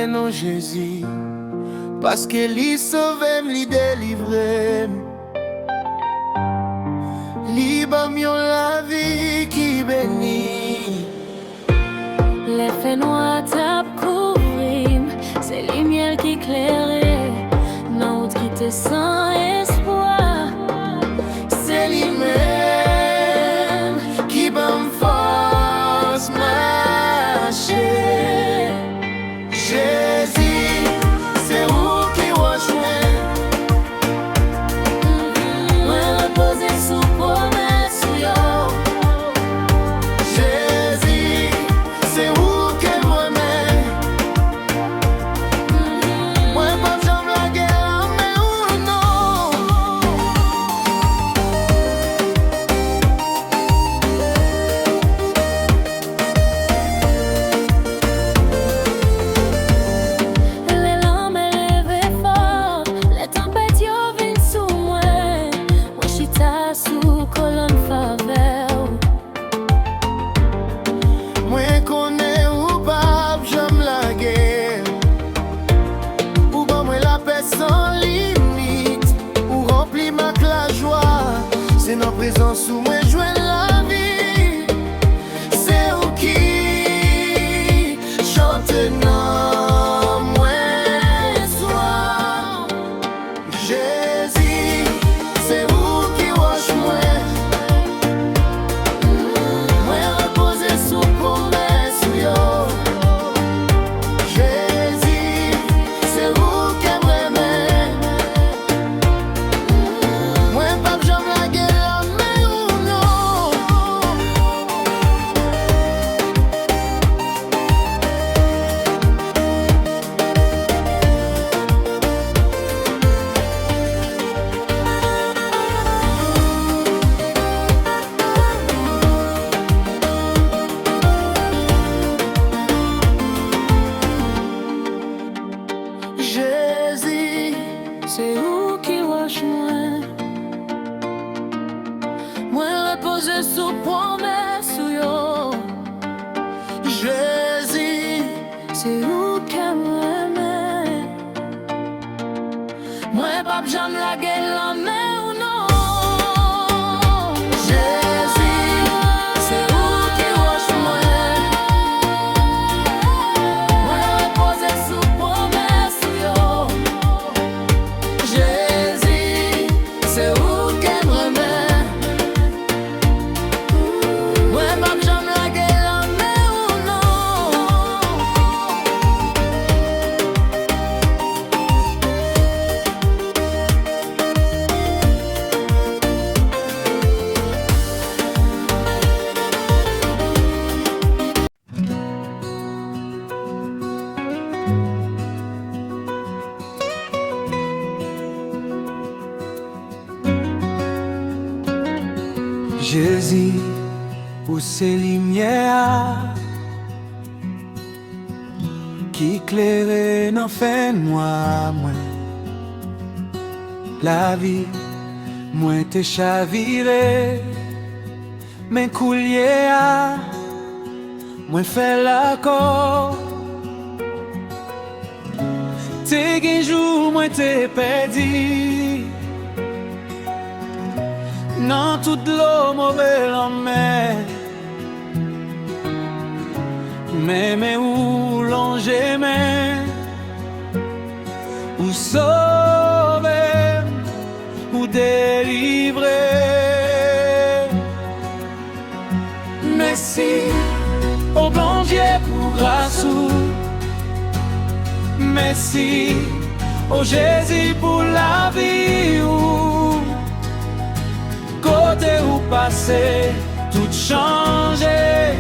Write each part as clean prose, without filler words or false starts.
mais non Jésus, parce que lui sauve, lui délivre, lui bamion la vie qui bénit. Les faits noirs tapent couvrir, c'est les miels qui éclairent, notre qui te sans espoir. C'est lui-même qui bam force marcher. Jésus, c'est où qui wash Moi reposer sous promesse yo. Jésus, c'est où que moi-même. Moi pas jamais la guerre, mais ou non. Les lames élevées fort, les tempêtes yo vin sous moi. Moi chita sous colonne faveur. Moi connais ou pas, j'aime la guerre. Ou bon moi la paix sans limite. Ou rempli ma la joie. C'est notre présence où moi joue la vie. C'est où qui chante non moi soir. Jésus, c'est où qui wash moi. Moi reposer sous promesse yo. Jésus, c'est où que moi-même. Moi pas jamais la guerre, mais ou non. Jésus, C'est où qui wash moi. Moi reposer sous promesse yo. Jésus, C'est où que moi. Moi pas jamais la gueule mais ou non. Jésus, c'est où qui wash moi. Moi reposer sous promesse yo. Jésus, c'est où que moi-même. Moi pas jamais la guerre, mais ou non. Jésus, pour ces lumières qui éclairent dans fin de moi, la vie, moi t'es chaviré, mais coulier moi fait l'accord. T'es qu'un jour, moi t'es perdu. Dans toute l'eau mauvaise en mer. Mais où l'on j'aimais, ou sauver, ou délivrer. Merci au bon Dieu pour grâce. Merci au Jésus pour la vie. Côté où passer, tout changer,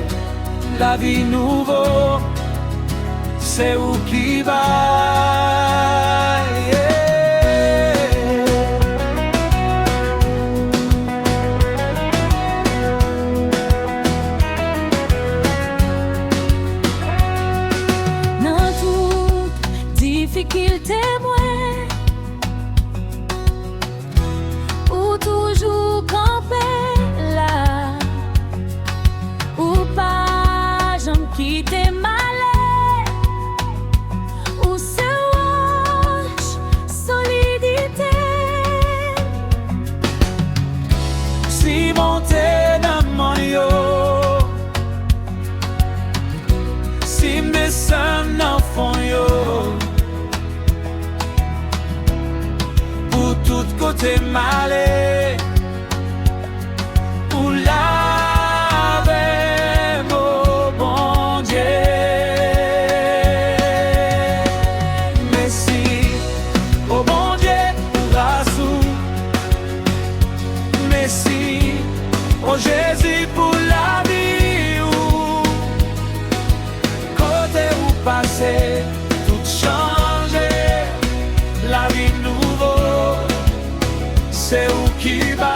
la vie nouveau, c'est où qui va. Dans toute difficulté moi. Ou toujours camper là. Ou pas j'en quitter malais. tout côté malé. Ou laver mon bon Dieu. Merci, oh bon Dieu, pour grâce. Merci, oh Jésus, pour la vie. Côté où passer, tout changer, la vie nouveau, c'est où qui va.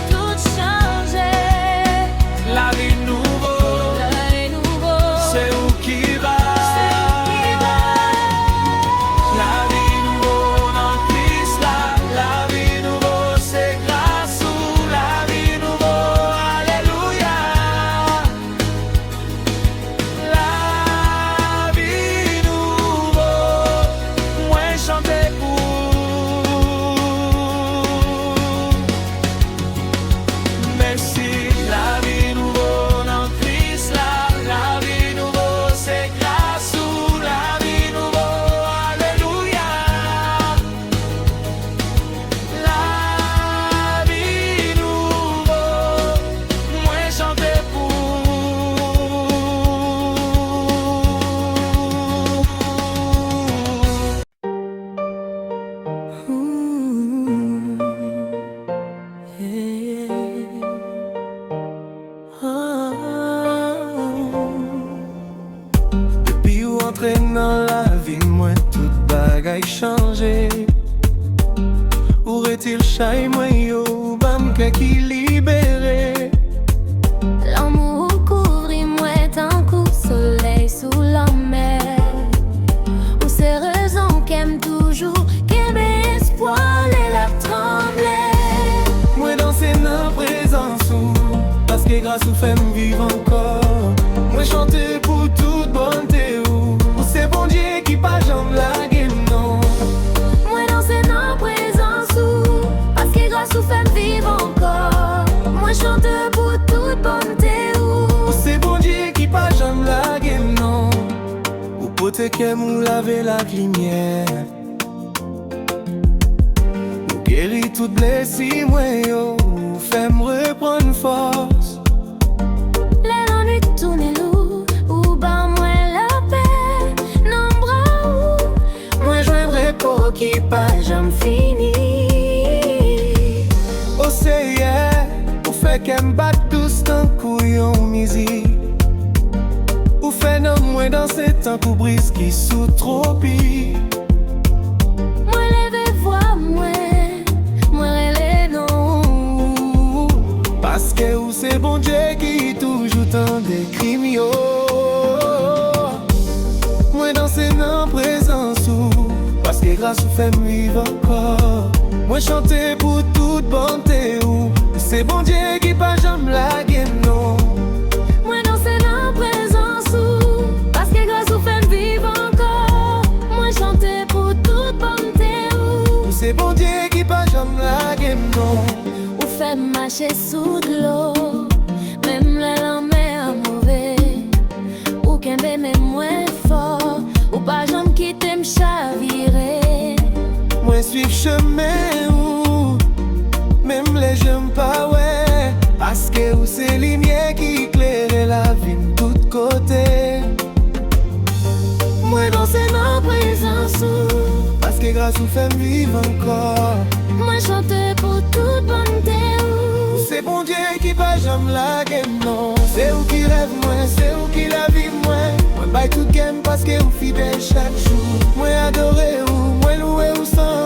Tout changer, la vie nouveau, c'est où qui va. La vie nouveau dans Christ, la vie nouveau, c'est grâce ou la vie nouveau, alléluia. La vie nouveau, moi chanter pour. Merci, la vie nouveau dans Christ, la vie nouveau, c'est grâce ou la vie nouveau, alléluia. La vie nouveau, moi chanter pour. Depuis ou entrer dans la vie, moi toute bagaille changé. Où est-il chai moi yo, bam qui libéré. l'amour couvre-moi tant coup soleil sous la mer. Ou ces raisons qu'aime toujours, qu'aime espoir et la trembler. Moi danser dans présence ou, parce que grâce ou fait me vivre encore. Moi chanter pour toute bonté ou c'est bon Dieu qui pas jamais la game non. Moi danser dans présence ou, parce que grâce ou fait me vivre encore. Moi chante pour toute bonté ou C'est bon Dieu qui pas jamais la game non. Ou pote qu'aime ou laver la lumière. Ou guérit toute blessure moi yo, ou fait me reprendre force. la nuit tourne lourd, ou bah moi la paix, non bras ou Moi joindrai pour qui pas jamais fini. Oh c'est yeah, ou fait qu'aime bat tous tant couillon musique. Ou fait non moi dans ces temps pour brise qui sous trop pis. moi lève voix moi relais non. Parce que ou c'est bon Dieu qui toujours tant des crimes yo. Moi danser dans présence ou, parce que grâce ou fait me vivre encore. Moi chanter pour toute bonté ou c'est bon Dieu qui pas jamais la game non. Moi danser dans présence ou, parce que grâce ou fait me vivre encore. Moi chanter pour toute bonté ou C'est bon Dieu qui pas jamais la game non. ou fait marcher sous de l'eau, même la mer mauvais. Ou qu'un bébé moins fort, ou pas jamais quitter me chavirer. Moi suivre chemin ou même les j'aime pas ouais. Parce que ou c'est lumière qui éclaire la vie de tous côtés. Moi danser dans présence ou, parce que grâce ou fait me vivre encore. Moi chanter pour toute bonté ou C'est bon Dieu qui pas jamais la game non. C'est où qui rêve moi, c'est où qui la vie moi. Moi baille toute game parce que ou fidèle chaque jour. Moi adoré ou, moi loué ou sans